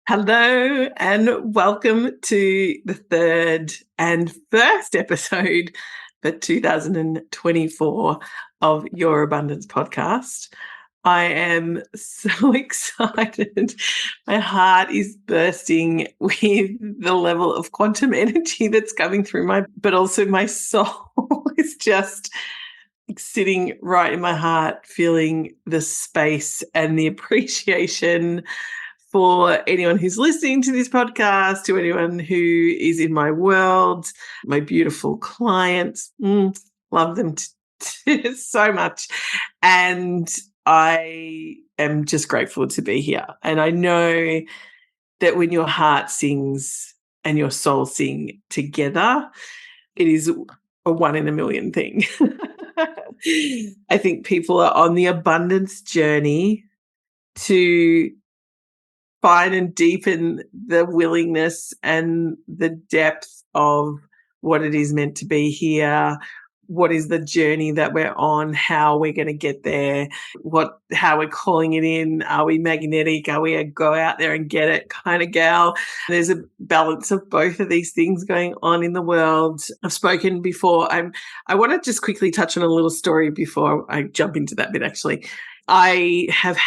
Hello and welcome to the third and first episode for 2024 of Your Abundance podcast. I am so excited. My heart is bursting with the level of quantum energy that's coming through but also my soul is just sitting right in my heart, feeling the space and the appreciation for anyone who's listening to this podcast, to anyone who is in my world, my beautiful clients. Love them so much. And I am just grateful to be here. And I know that when your heart sings and your soul sing together, it is a one in a million thing. I think people are on the abundance journey to find and deepen the willingness and the depth of what it is meant to be here, what is the journey that we're on, how we're going to get there, how we're calling it in. Are we magnetic? Are we a go out there and get it kind of gal? There's a balance of both of these things going on in the world. I've spoken before. I want to just quickly touch on a little story before I jump into that bit, actually. I have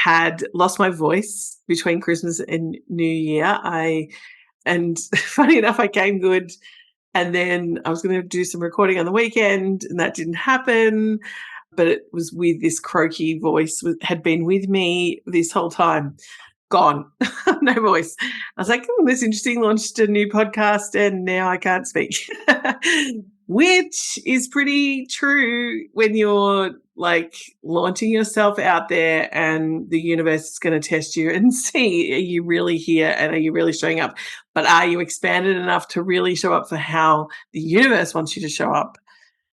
lost my voice between Christmas and New Year. And funny enough, I came good. And then I was going to do some recording on the weekend and that didn't happen. But it was with this croaky voice had been with me this whole time. Gone. No voice. I was like, that's interesting. Launched a new podcast and now I can't speak. Which is pretty true when you're like launching yourself out there and the universe is going to test you and see, are you really here and are you really showing up? But are you expanded enough to really show up for how the universe wants you to show up?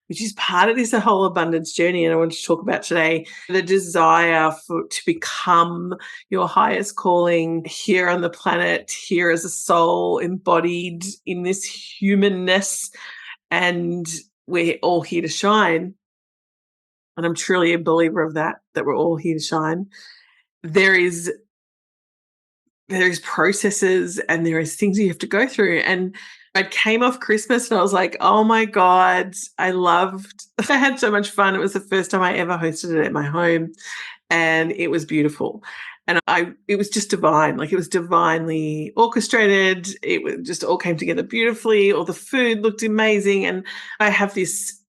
Which is part of this whole abundance journey. And I want to talk about today the desire to become your highest calling here on the planet, here as a soul embodied in this humanness. And we're all here to shine. And I'm truly a believer of that we're all here to shine. There is processes and there is things you have to go through. And I came off Christmas and I was like, oh my God, I had so much fun. It was the first time I ever hosted it at my home and it was beautiful. And it was just divine. Like it was divinely orchestrated. Just all came together beautifully. All the food looked amazing. And I have this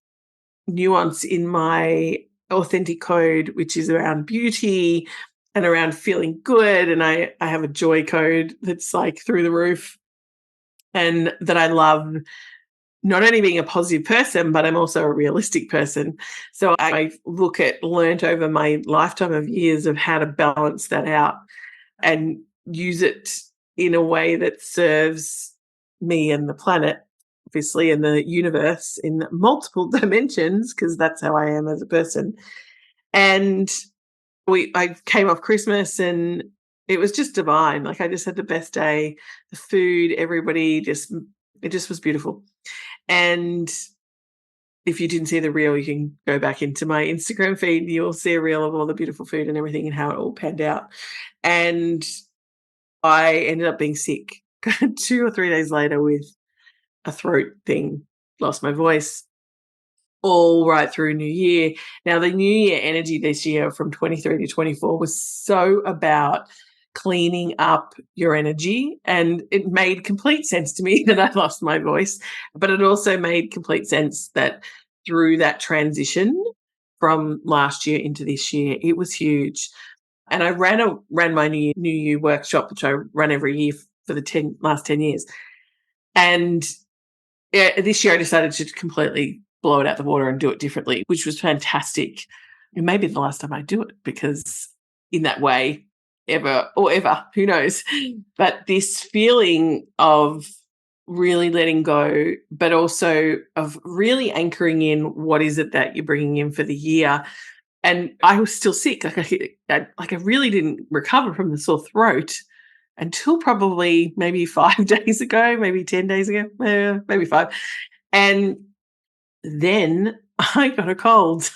nuance in my authentic code, which is around beauty and around feeling good. And I have a joy code that's like through the roof and that I love not only being a positive person, but I'm also a realistic person. So I learnt over my lifetime of years of how to balance that out and use it in a way that serves me and the planet, obviously, and the universe in multiple dimensions, because that's how I am as a person. And I came off Christmas and it was just divine. Like I just had the best day. The food, everybody it just was beautiful. And if you didn't see the reel, you can go back into my Instagram feed. You'll see a reel of all the beautiful food and everything and how it all panned out. And I ended up being sick 2 or 3 days later with a throat thing, lost my voice all right through New Year. Now, the New Year energy this year from 23 to 24 was so about cleaning up your energy. And it made complete sense to me that I lost my voice, but it also made complete sense that through that transition from last year into this year, it was huge. And I ran my New Year workshop, which I run every year for the last 10 years. And this year I decided to completely blow it out the water and do it differently, which was fantastic. It may be the last time I do it because in that way, ever, who knows? But this feeling of really letting go, but also of really anchoring in what is it that you're bringing in for the year. And I was still sick. I really didn't recover from the sore throat until probably maybe 5 days ago, maybe 10 days ago, maybe 5. And then I got a cold.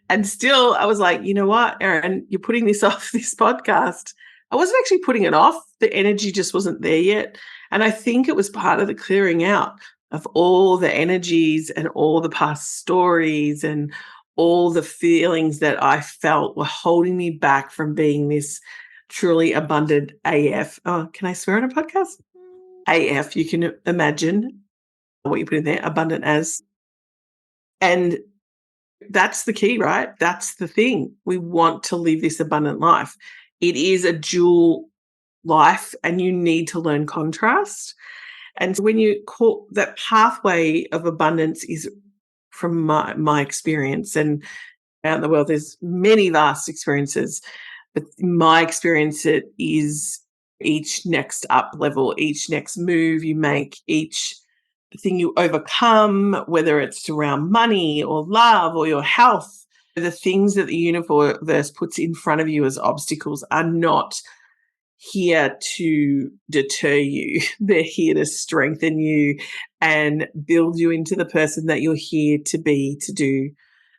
And still I was like, you know what, Eiran, you're putting this off, this podcast. I wasn't actually putting it off. The energy just wasn't there yet. And I think it was part of the clearing out of all the energies and all the past stories and all the feelings that I felt were holding me back from being this truly abundant AF. Oh, can I swear on a podcast? AF, you can imagine what you put in there, abundant as. And that's the key, right? That's the thing. We want to live this abundant life. It is a dual life and you need to learn contrast. And when you call that pathway of abundance is from my experience and out in the world, there's many vast experiences, but my experience it is each next up level, each next move you make, each thing you overcome, whether it's around money or love or your health, the things that the universe puts in front of you as obstacles are not here to deter you. They're here to strengthen you and build you into the person that you're here to be, to do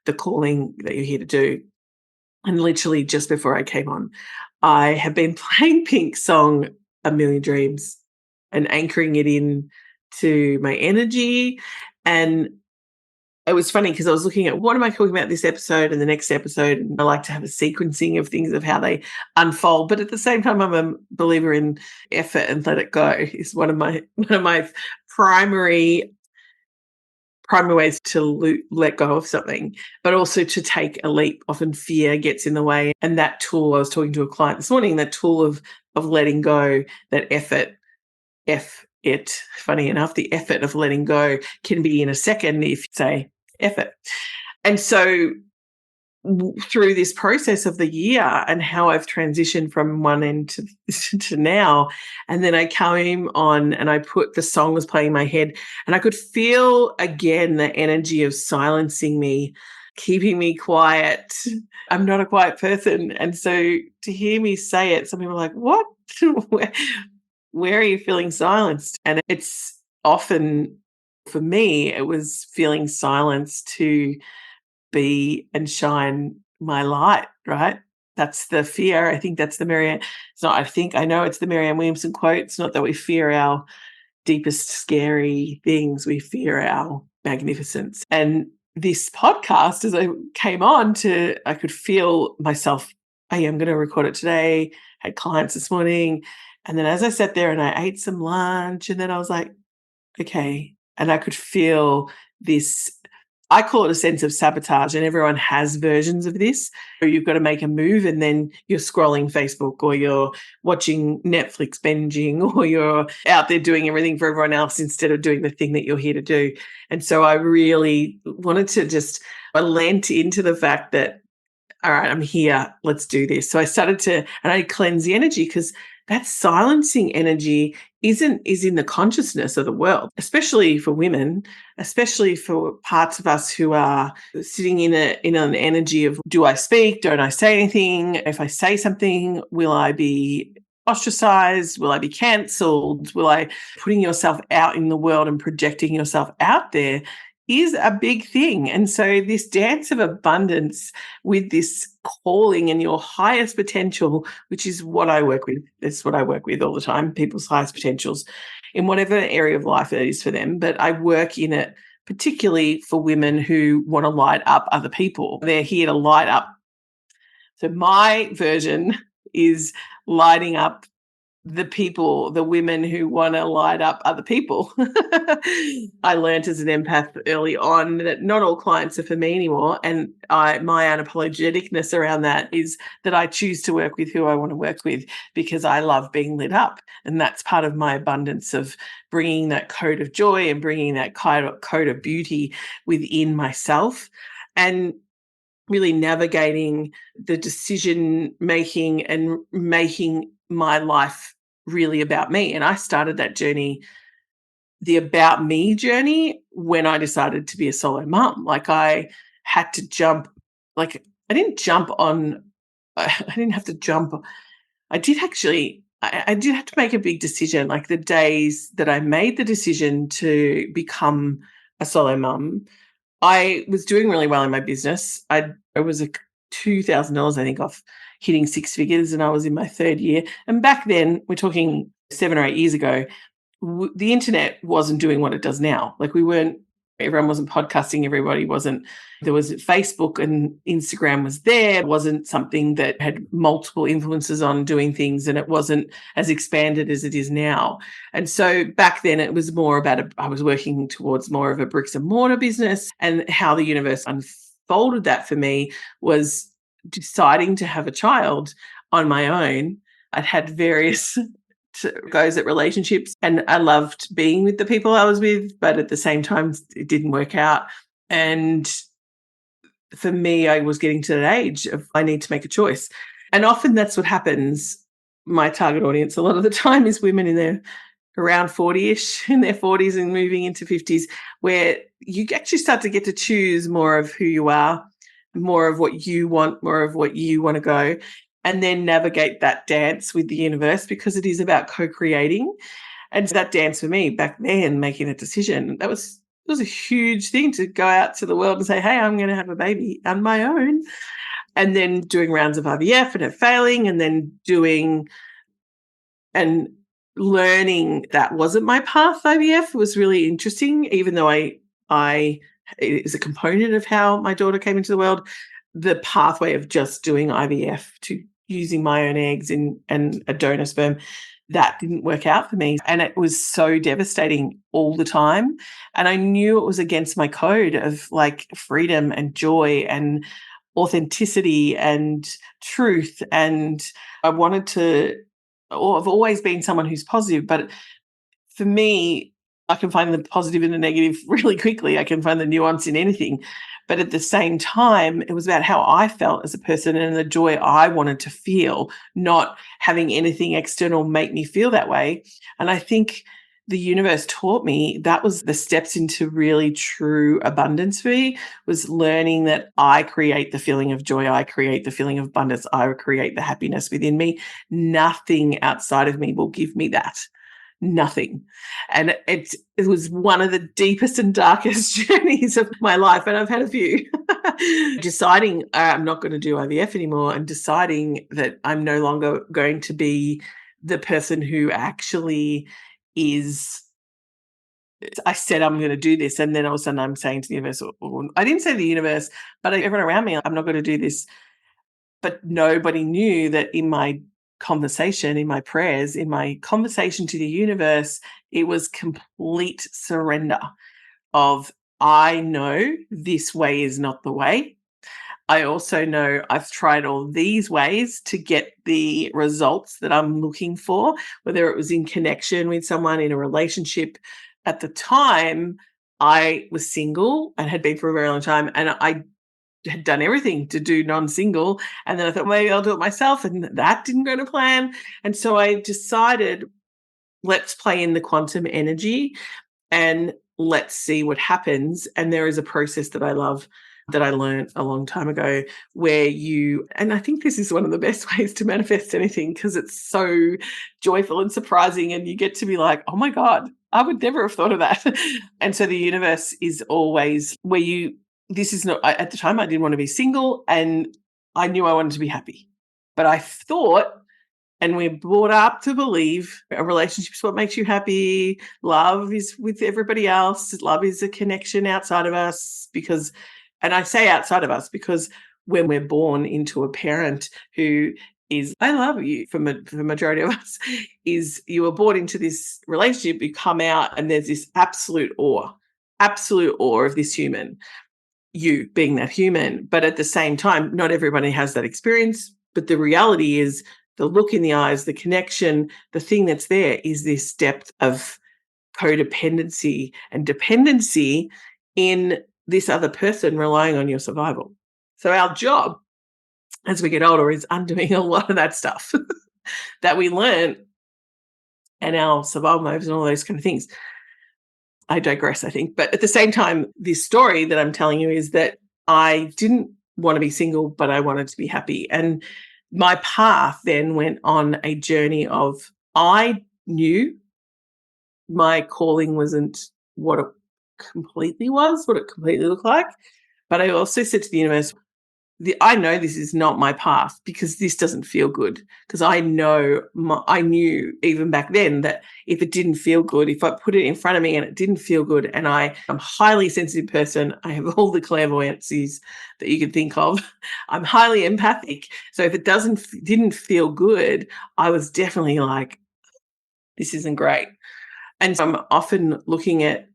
the calling that you're here to do. And literally just before I came on, I have been playing Pink's song A Million Dreams and anchoring it in to my energy. And it was funny because I was looking at what am I talking about this episode and the next episode, and I like to have a sequencing of things of how they unfold. But at the same time, I'm a believer in effort and let it go. Is one of my primary ways to let go of something, but also to take a leap. Often fear gets in the way, and that tool. I was talking to a client this morning. That tool of letting go, that effort, it. Funny enough, the effort of letting go can be in a second if you say effort. And so through this process of the year and how I've transitioned from one end to now, and then I came on and I put the song was playing in my head and I could feel again the energy of silencing me, keeping me quiet. I'm not a quiet person. And so to hear me say it, some people are like, what? Where are you feeling silenced? And it's often, for me, it was feeling silenced to be and shine my light, right? That's the fear. I think that's the Marianne. It's not, I know it's the Marianne Williamson quote. It's not that we fear our deepest, scary things, we fear our magnificence. And this podcast, as I came on to, I could feel myself, hey, I'm going to record it today, had clients this morning. And then as I sat there and I ate some lunch, and then I was like, okay. And I could feel this, I call it a sense of sabotage, and everyone has versions of this. So you've got to make a move and then you're scrolling Facebook or you're watching Netflix binging or you're out there doing everything for everyone else instead of doing the thing that you're here to do. And so I really wanted to just, I lent into the fact that, all right, I'm here, let's do this. So I started to, and I cleanse the energy because that silencing energy is in the consciousness of the world, especially for women, especially for parts of us who are sitting in an energy of, do I speak? Don't I say anything? If I say something, will I be ostracized? Will I be cancelled? Will I putting yourself out in the world and projecting yourself out there is a big thing. And so this dance of abundance with this calling and your highest potential, which is what I work with. That's what I work with all the time, people's highest potentials in whatever area of life it is for them. But I work in it particularly for women who want to light up other people. They're here to light up. So my version is lighting up the people, the women who want to light up other people. I learned as an empath early on that not all clients are for me anymore. And my unapologeticness around that is that I choose to work with who I want to work with because I love being lit up. And that's part of my abundance of bringing that code of joy and bringing that code of beauty within myself. And really navigating the decision making and making my life really about me. And I started that journey, the about me journey, when I decided to be a solo mum. Like I had to jump, like I didn't jump on, I didn't have to jump. I did actually, I did have to make a big decision. Like the days that I made the decision to become a solo mum, I was doing really well in my business. I was $2,000, I think, off hitting six figures and I was in my third year. And back then, we're talking 7 or 8 years ago, the internet wasn't doing what it does now. Like everyone wasn't podcasting, everybody wasn't, there was Facebook and Instagram was there. It wasn't something that had multiple influences on doing things, and it wasn't as expanded as it is now. And so back then it was more about, I was working towards more of a bricks and mortar business, and how the universe unfolded that for me was deciding to have a child on my own. I'd had various goes at relationships, and I loved being with the people I was with, but at the same time it didn't work out. And for me, I was getting to that age of I need to make a choice. And often that's what happens. My target audience a lot of the time is women in their around 40-ish, in their 40s and moving into 50s, where you actually start to get to choose more of who you are, more of what you want, more of what you want to go, and then navigate that dance with the universe, because it is about co-creating. And that dance for me back then, making a decision, it was a huge thing to go out to the world and say, hey, I'm going to have a baby on my own. And then doing rounds of IVF and it failing, and then doing and learning that wasn't my path. IVF was really interesting, even though I it is a component of how my daughter came into the world. The pathway of just doing IVF to using my own eggs and a donor sperm, that didn't work out for me. And it was so devastating all the time. And I knew it was against my code of like freedom and joy and authenticity and truth. And I wanted to, or I've always been someone who's positive, but for me, I can find the positive and the negative really quickly. I can find the nuance in anything. But at the same time, it was about how I felt as a person and the joy I wanted to feel, not having anything external make me feel that way. And I think the universe taught me that was the steps into really true abundance for me, was learning that I create the feeling of joy, I create the feeling of abundance, I create the happiness within me. Nothing outside of me will give me that. Nothing. And it was one of the deepest and darkest journeys of my life, and I've had a few. Deciding I'm not going to do IVF anymore, and deciding that I'm no longer going to be the person who actually is. I said I'm going to do this, and then all of a sudden I'm saying to the universe, or I didn't say the universe, but everyone around me, I'm not going to do this. But nobody knew that in my conversation, in my prayers, in my conversation to the universe, it was complete surrender of, I know this way is not the way. I also know I've tried all these ways to get the results that I'm looking for, whether it was in connection with someone, in a relationship. At the time, I was single and had been for a very long time, and I had done everything to do non-single. And then I thought, maybe I'll do it myself. And that didn't go to plan. And so I decided, let's play in the quantum energy and let's see what happens. And there is a process that I love that I learned a long time ago, where and I think this is one of the best ways to manifest anything, because it's so joyful and surprising. And you get to be like, oh my God, I would never have thought of that. And so the universe is always where this is not, at the time I didn't want to be single, and I knew I wanted to be happy. But I thought, and we're brought up to believe, a relationship is what makes you happy. Love is with everybody else. Love is a connection outside of us, because, and I say outside of us because when we're born into a parent who is, I love you, for the majority of us, is you are born into this relationship, you come out and there's this absolute awe of this human, you being that human. But at the same time, not everybody has that experience. But the reality is, the look in the eyes, the connection, the thing that's there is this depth of codependency and dependency in this other person relying on your survival. So our job as we get older is undoing a lot of that stuff that we learn, and our survival modes and all those kind of things. I digress, I think. But at the same time, this story that I'm telling you is that I didn't want to be single, but I wanted to be happy. And my path then went on a journey of, I knew my calling wasn't what it completely was, what it completely looked like. But I also said to the universe, I know this is not my path because this doesn't feel good. Because I know I knew even back then that if it didn't feel good, if I put it in front of me and it didn't feel good, and I'm a highly sensitive person, I have all the clairvoyancies that you could think of. I'm highly empathic, so if it didn't feel good, I was definitely like, this isn't great. And so I'm often looking at,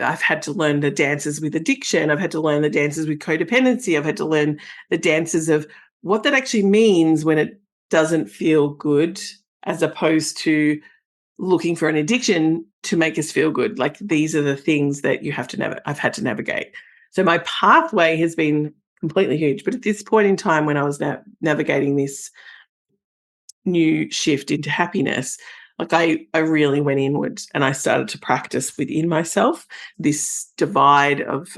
I've had to learn the dances with addiction. I've had to learn the dances with codependency. I've had to learn the dances of what that actually means when it doesn't feel good, as opposed to looking for an addiction to make us feel good. Like, these are the things that I've had to navigate. So my pathway has been completely huge. But at this point in time, when I was navigating this new shift into happiness, like I really went inwards and I started to practice within myself this divide of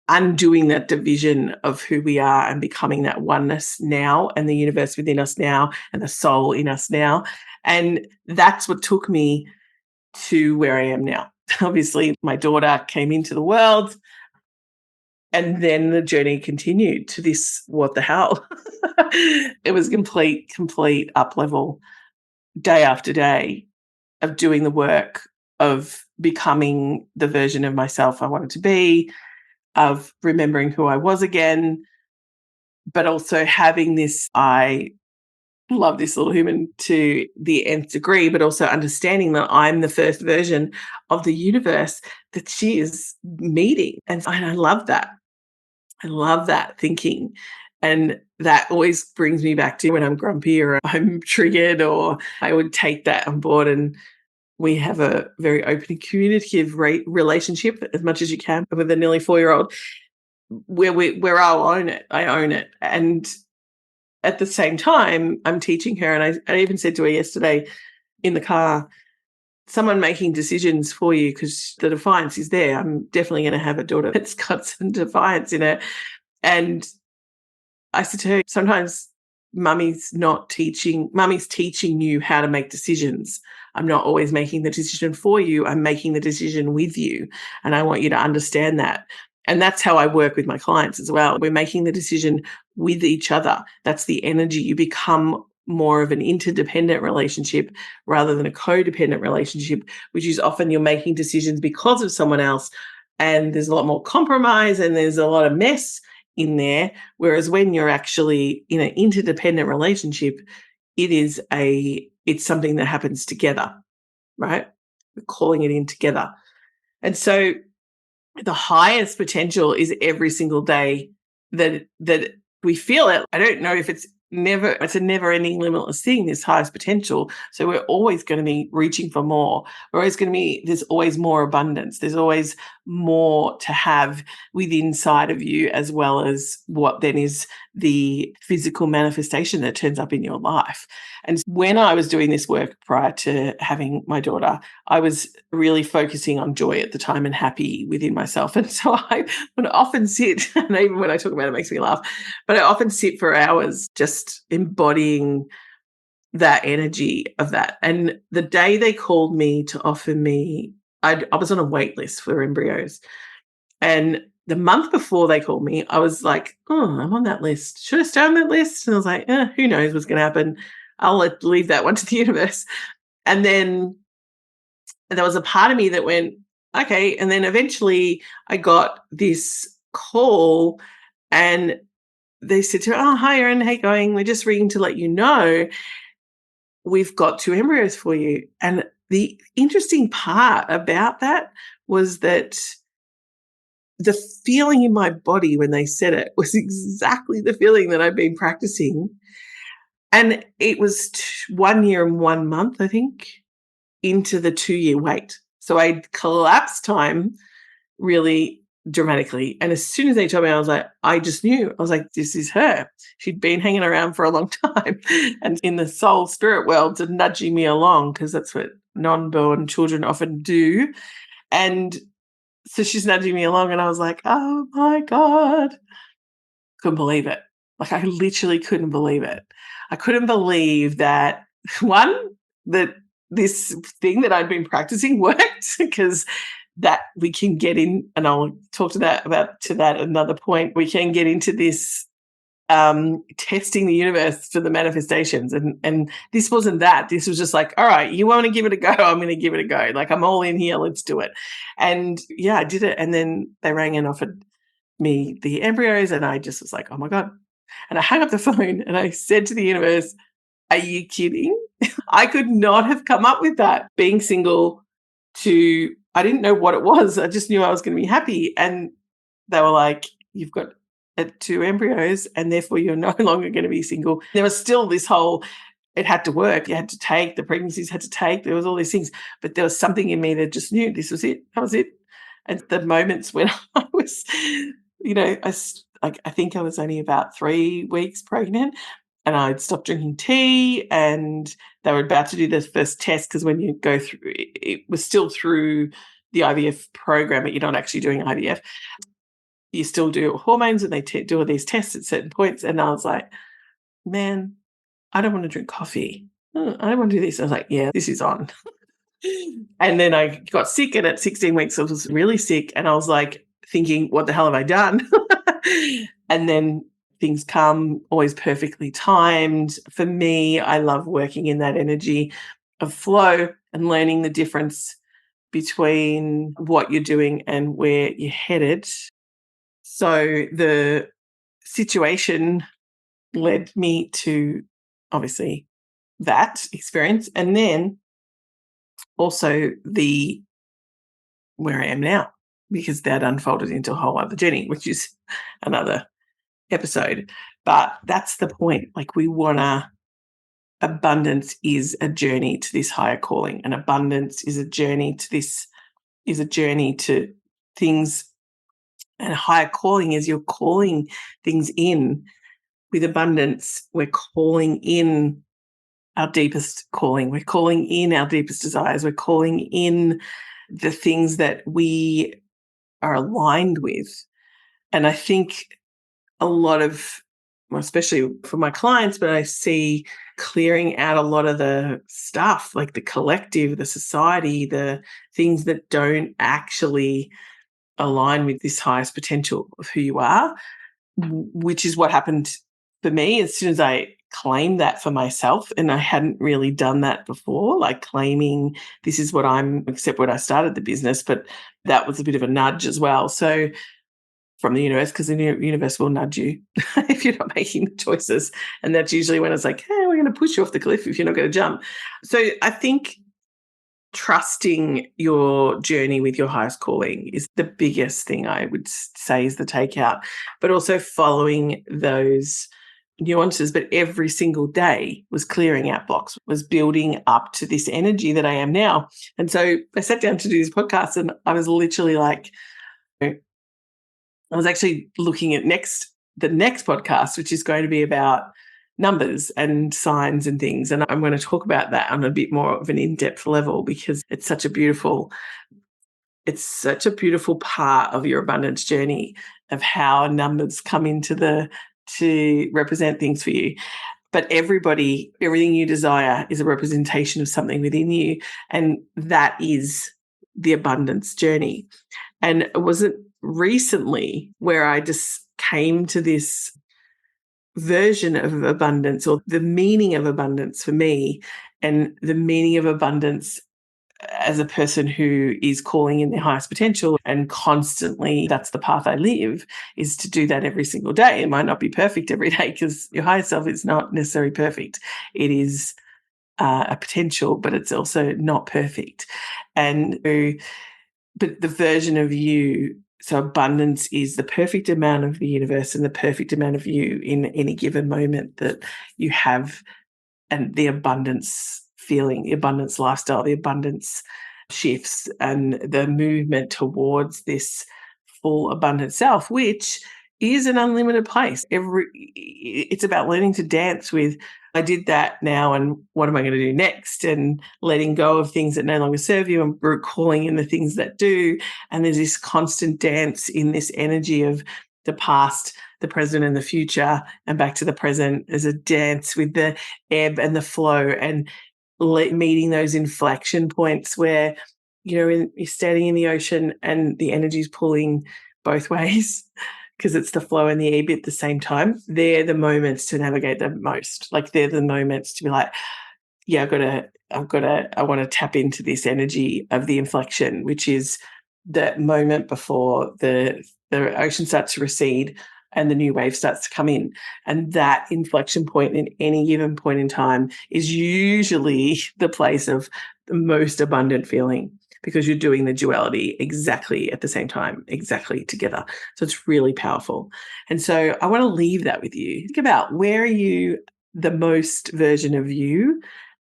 undoing that division of who we are and becoming that oneness now, and the universe within us now, and the soul in us now. And that's what took me to where I am now. Obviously, my daughter came into the world, and then the journey continued to this, what the hell? It was complete up level, day after day, of doing the work, of becoming the version of myself I wanted to be, of remembering who I was again, but also having this, I love this little human to the nth degree, but also understanding that I'm the first version of the universe that she is meeting. And I love that. I love that thinking. And that always brings me back to when I'm grumpy or I'm triggered, or I would take that on board. And we have a very open and communicative relationship, as much as you can, with a nearly 4-year-old, where I'll own it. I own it. And at the same time, I'm teaching her, and I even said to her yesterday in the car, someone making decisions for you, because the defiance is there. I'm definitely going to have a daughter that's got some defiance in her. And I said to her, sometimes mummy's teaching you how to make decisions. I'm not always making the decision for you. I'm making the decision with you. And I want you to understand that. And that's how I work with my clients as well. We're making the decision with each other. That's the energy. You become more of an interdependent relationship rather than a codependent relationship, which is often you're making decisions because of someone else. And there's a lot more compromise and there's a lot of mess in there. Whereas when you're actually in an interdependent relationship, it's something that happens together, right? We're calling it in together. And so the highest potential is every single day that we feel it. I don't know if it's a never ending limitless thing, this highest potential. So we're always going to be reaching for more. There's always more abundance. There's always more to have within inside of you, as well as what then is the physical manifestation that turns up in your life. And when I was doing this work prior to having my daughter, I was really focusing on joy at the time and happy within myself. And so I would often sit, and even when I talk about it, it makes me laugh, but I often sit for hours just embodying that energy of that. And the day they called me to offer me, I was on a wait list for embryos. And the month before they called me, I was like, oh, I'm on that list. Should I stay on that list? And I was like, who knows what's going to happen? Leave that one to the universe. And then there was a part of me that went, okay. And then eventually I got this call, and they said to me, oh, hi, Erin, how you going? We're just ringing to let you know we've got 2 embryos for you. And the interesting part about that was that the feeling in my body when they said it was exactly the feeling that I've been practicing. And it was 1 year and 1 month, I think, into the 2-year wait. So I collapsed time really dramatically. And as soon as they told me, I was like, I just knew. I was like, this is her. She'd been hanging around for a long time. And in the soul spirit world, to nudging me along, because that's what non-born children often do. And so she's nudging me along, and I was like, oh my God. Couldn't believe it. Like, I literally couldn't believe it. I couldn't believe that, one, that this thing that I'd been practicing worked, because that we can get in, and I'll talk to that at another point. We can get into this testing the universe for the manifestations. And this wasn't that. This was just like, all right, you want to give it a go? I'm going to give it a go. Like, I'm all in here. Let's do it. And yeah, I did it. And then they rang and offered me the embryos. And I just was like, oh my God. And I hung up the phone and I said to the universe, are you kidding? I could not have come up with that. Being single I didn't know what it was. I just knew I was going to be happy. And they were like, you've got 2 embryos and therefore you're no longer going to be single. There was still this whole, it had to work. You had to take, the pregnancies had to take. There was all these things. But there was something in me that just knew this was it. That was it. And the moments when I was, I think I was only about 3 weeks pregnant and I'd stopped drinking tea and they were about to do the first test because when you go through, it was still through the IVF program, but you're not actually doing IVF. You still do hormones and they do all these tests at certain points. And I was like, man, I don't want to drink coffee. I don't want to do this. I was like, yeah, this is on. And then I got sick, and at 16 weeks, I was really sick. And I was like thinking, what the hell have I done? And then things come always perfectly timed. For me, I love working in that energy of flow and learning the difference between what you're doing and where you're headed. So the situation led me to obviously that experience, and then also where I am now, because that unfolded into a whole other journey, which is another episode. But that's the point. Like, abundance is a journey to this higher calling, and abundance is a journey to things. And higher calling is you're calling things in. With abundance, we're calling in our deepest calling. We're calling in our deepest desires. We're calling in the things that we are aligned with. And I think a lot of, well, especially for my clients, but I see clearing out a lot of the stuff, like the collective, the society, the things that don't actually align with this highest potential of who you are, which is what happened for me as soon as I claimed that for myself. And I hadn't really done that before, like claiming this is what I'm, except when I started the business, but that was a bit of a nudge as well. So from the universe, because the universe will nudge you if you're not making the choices. And that's usually when it's like, hey, we're going to push you off the cliff if you're not going to jump. So I think trusting your journey with your highest calling is the biggest thing I would say is the takeout, but also following those nuances. But every single day was clearing out blocks, was building up to this energy that I am now. And so I sat down to do this podcast and I was literally like, I was actually looking at the next podcast, which is going to be about numbers and signs and things. And I'm going to talk about that on a bit more of an in-depth level because it's such a beautiful part of your abundance journey of how numbers come into to represent things for you. But everything you desire is a representation of something within you. And that is the abundance journey. And it wasn't recently where I just came to this version of abundance, or the meaning of abundance for me, and the meaning of abundance as a person who is calling in their highest potential and constantly, that's the path I live, is to do that every single day. It might not be perfect every day because your higher self is not necessarily perfect. It is a potential, but it's also not perfect. But the version of you, so abundance is the perfect amount of the universe and the perfect amount of you in any given moment that you have, and the abundance feeling, the abundance lifestyle, the abundance shifts and the movement towards this full abundant self, which is an unlimited place. It's about learning to dance with, I did that now, and what am I going to do next? And letting go of things that no longer serve you and recalling in the things that do. And there's this constant dance in this energy of the past, the present, and the future, and back to the present. There's a dance with the ebb and the flow, and meeting those inflection points where you're standing in the ocean and the energy's pulling both ways because it's the flow and the ebb at the same time. They're the moments to navigate the most. Like they're the moments to be like, yeah, I want to tap into this energy of the inflection, which is that moment before the ocean starts to recede and the new wave starts to come in. And that inflection point in any given point in time is usually the place of the most abundant feeling because you're doing the duality exactly at the same time, exactly together. So it's really powerful. And so I want to leave that with you. Think about, where are you the most version of you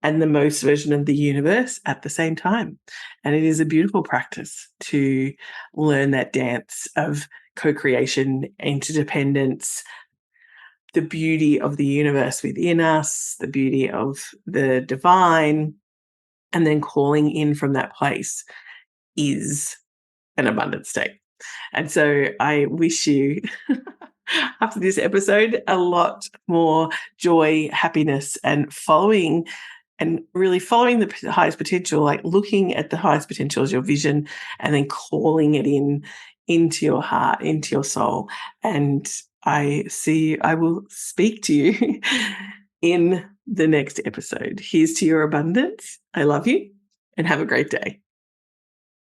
and the most version of the universe at the same time? And it is a beautiful practice to learn that dance of co-creation, interdependence, the beauty of the universe within us, the beauty of the divine, and then calling in from that place is an abundant state. And so I wish you, after this episode, a lot more joy, happiness, and really following the highest potential, like looking at the highest potential as your vision and then calling it into your heart, into your soul. And I will speak to you in the next episode. Here's to your abundance. I love you and have a great day.